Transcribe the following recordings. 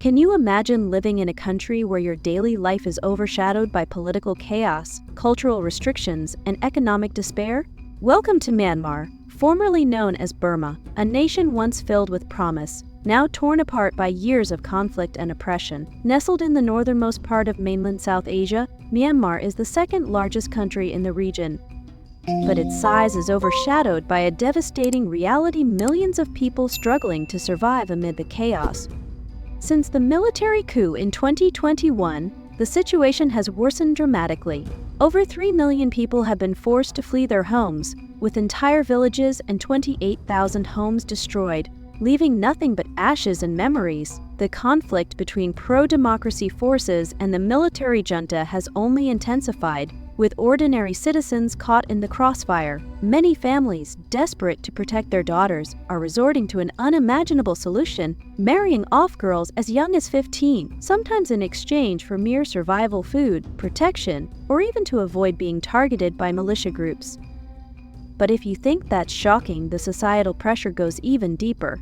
Can you imagine living in a country where your daily life is overshadowed by political chaos, cultural restrictions, and economic despair? Welcome to Myanmar, formerly known as Burma, a nation once filled with promise, now torn apart by years of conflict and oppression. Nestled in the northernmost part of mainland South Asia, Myanmar is the second largest country in the region. But its size is overshadowed by a devastating reality: millions of people struggling to survive amid the chaos. Since the military coup in 2021, the situation has worsened dramatically. Over 3 million people have been forced to flee their homes, with entire villages and 28,000 homes destroyed, leaving nothing but ashes and memories. The conflict between pro-democracy forces and the military junta has only intensified, with ordinary citizens caught in the crossfire. Many families, desperate to protect their daughters, are resorting to an unimaginable solution: marrying off girls as young as 15, sometimes in exchange for mere survival food, protection, or even to avoid being targeted by militia groups. But if you think that's shocking, the societal pressure goes even deeper.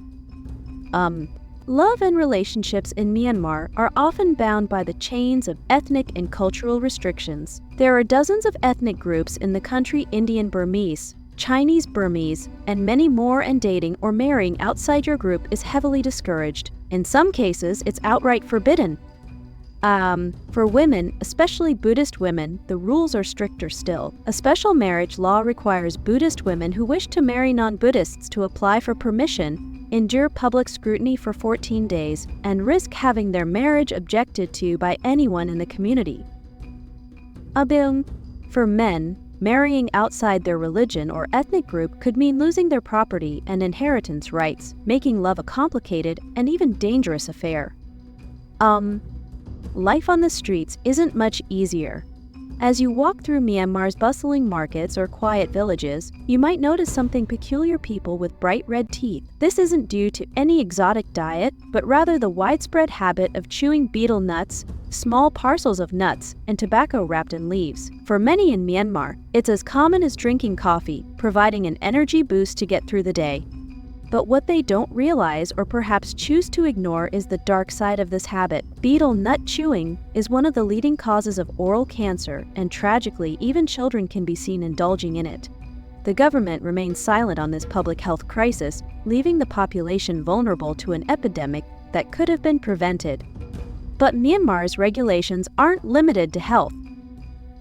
Love and relationships in Myanmar are often bound by the chains of ethnic and cultural restrictions. There are dozens of ethnic groups in the country: Indian Burmese, Chinese Burmese, and many more, and dating or marrying outside your group is heavily discouraged. In some cases, it's outright forbidden. For women, especially Buddhist women, the rules are stricter still. A special marriage law requires Buddhist women who wish to marry non-Buddhists to apply for permission, endure public scrutiny for 14 days, and risk having their marriage objected to by anyone in the community. For men, marrying outside their religion or ethnic group could mean losing their property and inheritance rights, making love a complicated and even dangerous affair. Life on the streets isn't much easier. As you walk through Myanmar's bustling markets or quiet villages, you might notice something peculiar: people with bright red teeth. This isn't due to any exotic diet, but rather the widespread habit of chewing betel nuts, small parcels of nuts, and tobacco wrapped in leaves. For many in Myanmar, it's as common as drinking coffee, providing an energy boost to get through the day. But what they don't realize, or perhaps choose to ignore, is the dark side of this habit. Betel nut chewing is one of the leading causes of oral cancer, and tragically, even children can be seen indulging in it. The government remains silent on this public health crisis, leaving the population vulnerable to an epidemic that could have been prevented. But Myanmar's regulations aren't limited to health.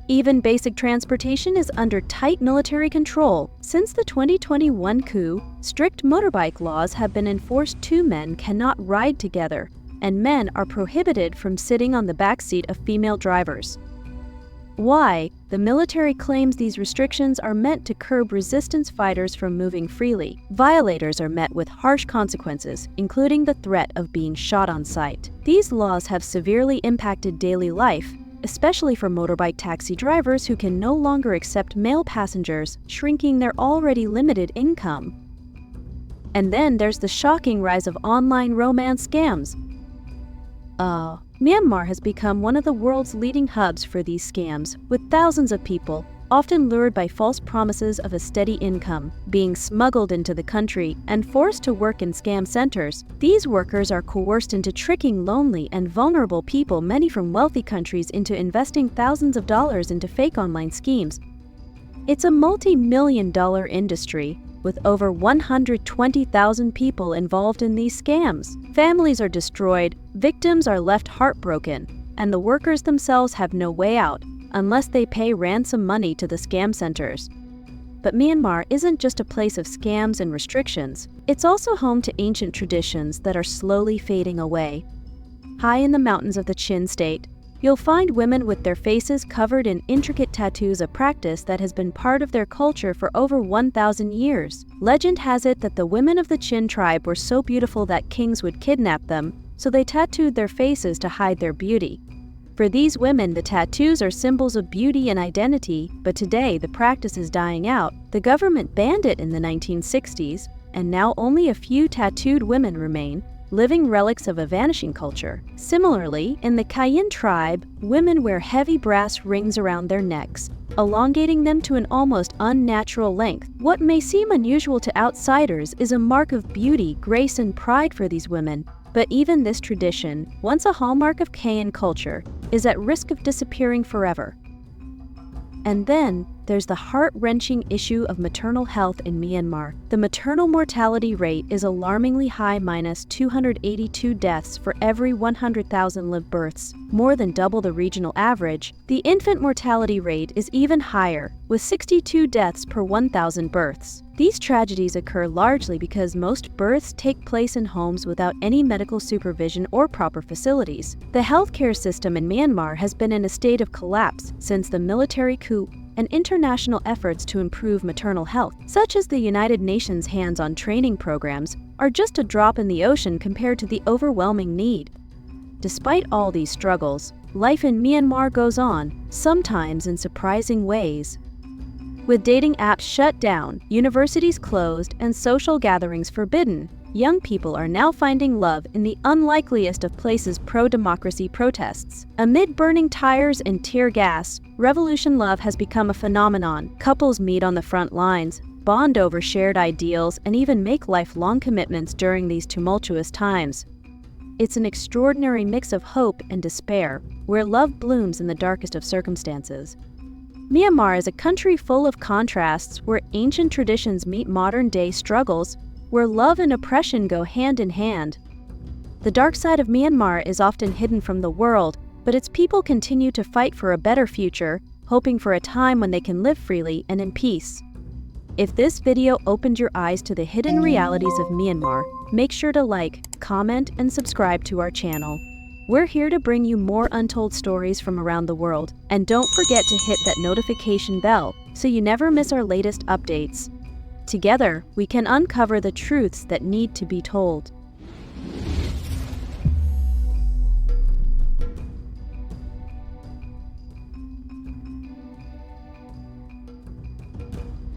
Even basic transportation is under tight military control. Since the 2021 coup, strict motorbike laws have been enforced. Two men cannot ride together, and men are prohibited from sitting on the backseat of female drivers. Why? The military claims these restrictions are meant to curb resistance fighters from moving freely. Violators are met with harsh consequences, including the threat of being shot on sight. These laws have severely impacted daily life, especially for motorbike taxi drivers who can no longer accept male passengers, shrinking their already limited income. And then there's the shocking rise of online romance scams. Myanmar has become one of the world's leading hubs for these scams, with thousands of people, often lured by false promises of a steady income, being smuggled into the country and forced to work in scam centers. These workers are coerced into tricking lonely and vulnerable people, many from wealthy countries, into investing thousands of dollars into fake online schemes. It's a multi-million-dollar industry, with over 120,000 people involved in these scams. Families are destroyed, victims are left heartbroken, and the workers themselves have no way out unless they pay ransom money to the scam centers. But Myanmar isn't just a place of scams and restrictions. It's also home to ancient traditions that are slowly fading away. High in the mountains of the Chin state, you'll find women with their faces covered in intricate tattoos, a practice that has been part of their culture for over 1,000 years. Legend has it that the women of the Chin tribe were so beautiful that kings would kidnap them, so they tattooed their faces to hide their beauty. For these women, the tattoos are symbols of beauty and identity, but today the practice is dying out. The government banned it in the 1960s, and now only a few tattooed women remain, living relics of a vanishing culture. Similarly, in the Kayin tribe, women wear heavy brass rings around their necks, elongating them to an almost unnatural length. What may seem unusual to outsiders is a mark of beauty, grace, and pride for these women, But even this tradition, once a hallmark of Kayan culture, is at risk of disappearing forever. And then, there's the heart-wrenching issue of maternal health in Myanmar. The maternal mortality rate is alarmingly high, minus 282 deaths for every 100,000 live births, more than double the regional average. The infant mortality rate is even higher, with 62 deaths per 1,000 births. These tragedies occur largely because most births take place in homes without any medical supervision or proper facilities. The healthcare system in Myanmar has been in a state of collapse since the military coup, and international efforts to improve maternal health, such as the United Nations hands-on training programs, are just a drop in the ocean compared to the overwhelming need. Despite all these struggles, life in Myanmar goes on, sometimes in surprising ways. With dating apps shut down, universities closed, and social gatherings forbidden, young people are now finding love in the unlikeliest of places. Pro-democracy protests. Amid burning tires and tear gas, revolution love has become a phenomenon. Couples meet on the front lines, bond over shared ideals, and even make lifelong commitments during these tumultuous times. It's an extraordinary mix of hope and despair, where love blooms in the darkest of circumstances. Myanmar is a country full of contrasts, where ancient traditions meet modern-day struggles, where love and oppression go hand in hand. The dark side of Myanmar is often hidden from the world, but its people continue to fight for a better future, hoping for a time when they can live freely and in peace. If this video opened your eyes to the hidden realities of Myanmar, make sure to like, comment, and subscribe to our channel. We're here to bring you more untold stories from around the world, and don't forget to hit that notification bell so you never miss our latest updates. Together, we can uncover the truths that need to be told.